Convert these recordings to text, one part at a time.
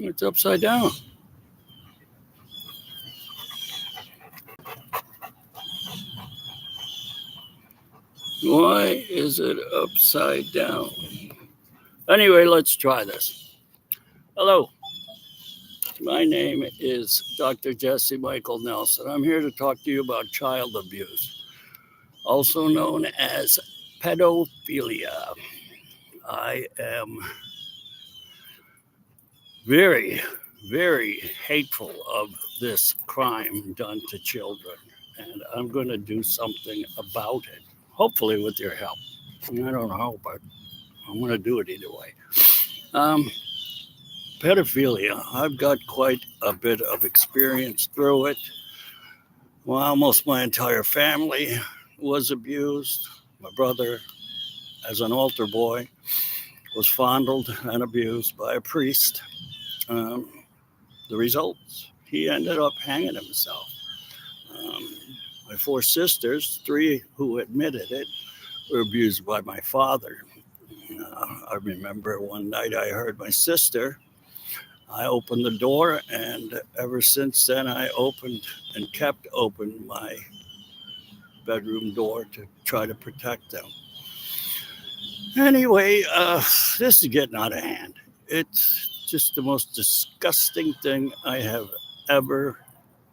It's upside down. Why is it upside down? Anyway, let's try this. Hello. My name is Dr. Jesse Michael Nelson. I'm here to talk to you about child abuse, also known as pedophilia. I am very, very hateful of this crime done to children, and I'm going to do something about it, hopefully with your help. I don't know, but I'm going to do it either way. Pedophilia, I've got quite a bit of experience through it. Well, almost my entire family was abused. My brother, as an altar boy, was fondled and abused by a priest. The results, he ended up hanging himself. My four sisters, three who admitted it, were abused by my father. I remember one night I heard my sister. I opened the door, and ever since then, I opened and kept open my bedroom door to try to protect them. Anyway, this is getting out of hand. It's just the most disgusting thing I have ever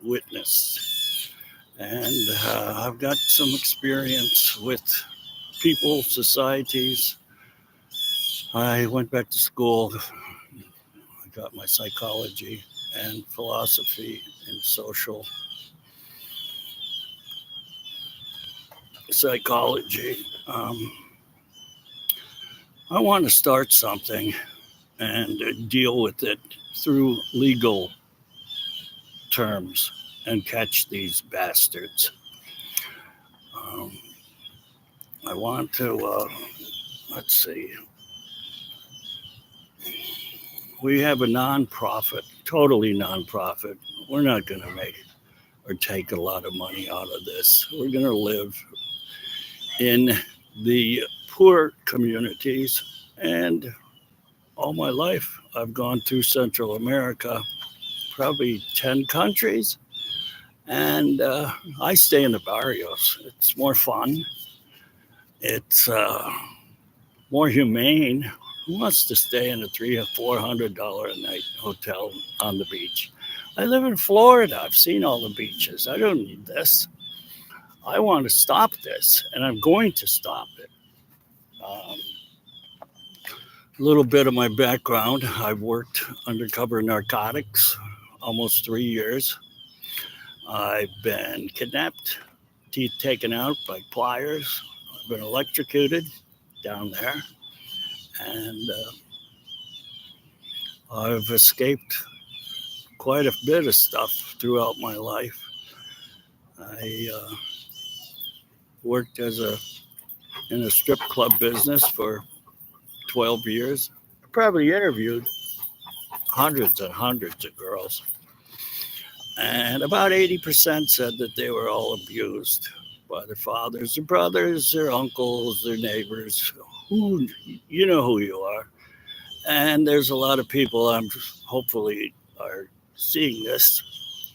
witnessed. And I've got some experience with people, societies. I went back to school. I got my psychology and philosophy and social psychology. I want to start something and deal with it through legal terms and catch these bastards. I want to, let's see. We have a nonprofit, totally nonprofit. We're not going to make or take a lot of money out of this. We're going to live in the poor communities. And all my life, I've gone through Central America, probably 10 countries. And I stay in the barrios. It's more fun. It's more humane. Who wants to stay in a $300 or $400 a night hotel on the beach? I live in Florida. I've seen all the beaches. I don't need this. I want to stop this, and I'm going to stop it. A little bit of my background. I've worked undercover narcotics almost 3 years. I've been kidnapped, teeth taken out by pliers. I've been electrocuted down there. And I've escaped quite a bit of stuff throughout my life. I worked in a strip club business for 12 years. I probably interviewed hundreds and hundreds of girls. And about 80% said that they were all abused by their fathers, their brothers, their uncles, their neighbors. You know who you are. And there's a lot of people hopefully are seeing this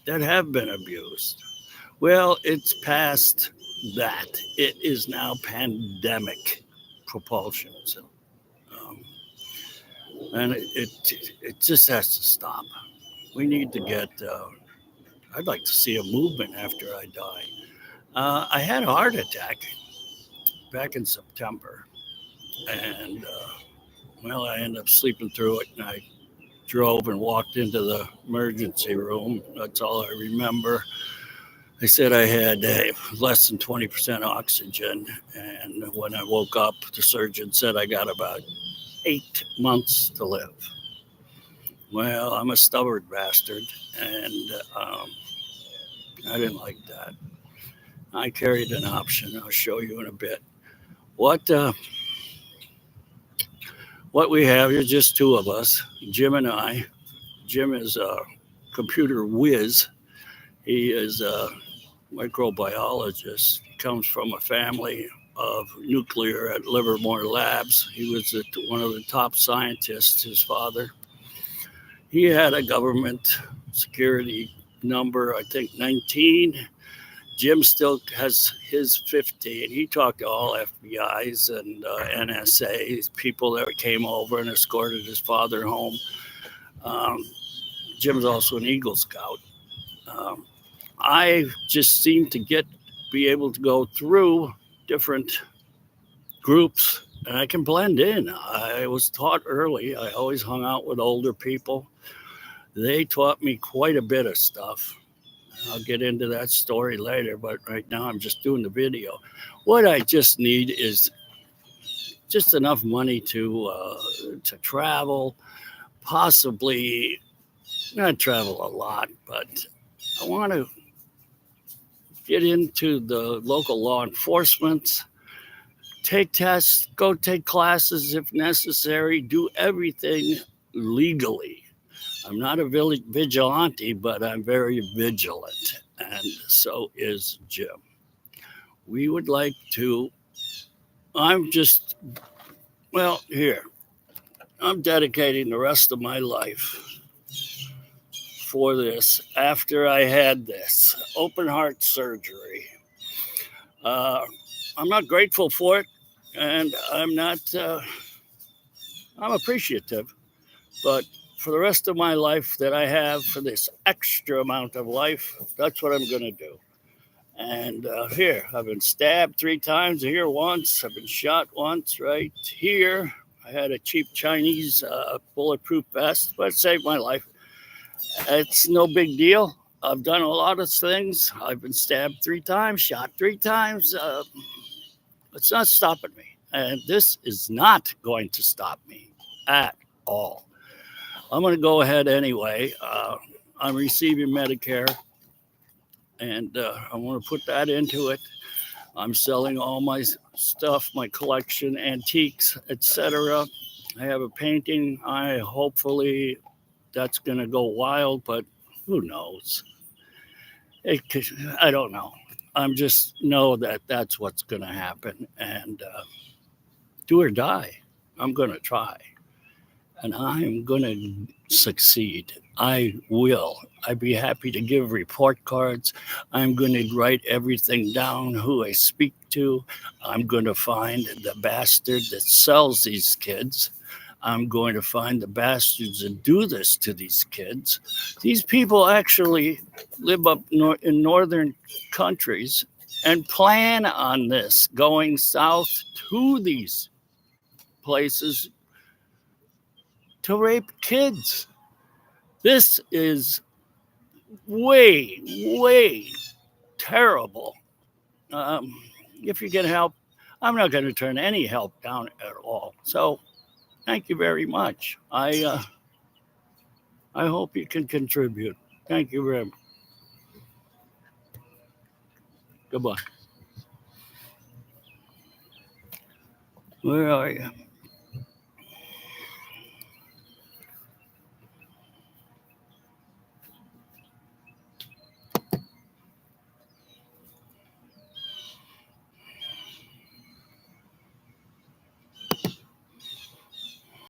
that have been abused. Well, it's past that. It is now pandemic proportions. And it just has to stop. We need to get, I'd like to see a movement after I die. I had a heart attack back in September. And, I ended up sleeping through it. And I drove and walked into the emergency room. That's all I remember. They said I had less than 20% oxygen. And when I woke up, the surgeon said I got about 8 months to live. Well, I'm a stubborn bastard, and I didn't like that. I carried an option. I'll show you in a bit. What we have is just two of us, Jim and I. Jim is a computer whiz. He is a microbiologist. He comes from a family of nuclear at Livermore Labs. He was one of the top scientists, his father. He had a government security number, I think 19. Jim still has his 15. He talked to all FBI's and NSA's, people that came over and escorted his father home. Um, Jim's also an Eagle Scout. Um, I just seem to be able to go through different groups and I can blend in. I was taught early. I always hung out with older people. They taught me quite a bit of stuff. I'll get into that story later, but right now I'm just doing the video. What I just need is just enough money to travel, possibly not travel a lot, but I want to get into the local law enforcement, take tests, go take classes if necessary, do everything legally. I'm not a vigilante, but I'm very vigilant, and so is Jim. We would like to, I'm just, well, here, I'm dedicating the rest of my life for this after I had this open heart surgery. I'm not grateful for it, and I'm appreciative, but for the rest of my life that I have, for this extra amount of life, that's what I'm going to do. And here, I've been stabbed 3 times, here once, I've been shot once right here. I had a cheap Chinese bulletproof vest, but it saved my life. It's no big deal. I've done a lot of things. I've been stabbed 3 times, shot 3 times. It's not stopping me. And this is not going to stop me at all. I'm going to go ahead anyway. I'm receiving Medicare, and I want to put that into it. I'm selling all my stuff, my collection, antiques, etc. I have a painting. Hopefully that's going to go wild, but who knows? I don't know. I'm just know that that's what's going to happen, and do or die. I'm going to try, and I'm going to succeed. I will. I'd be happy to give report cards. I'm going to write everything down, who I speak to. I'm going to find the bastard that sells these kids. I'm going to find the bastards that do this to these kids. These people actually live up in northern countries and plan on this, going south to these places to rape kids. This is way, way terrible. If you get help, I'm not going to turn any help down at all. So thank you very much. I hope you can contribute. Thank you very much. Goodbye. Where are you?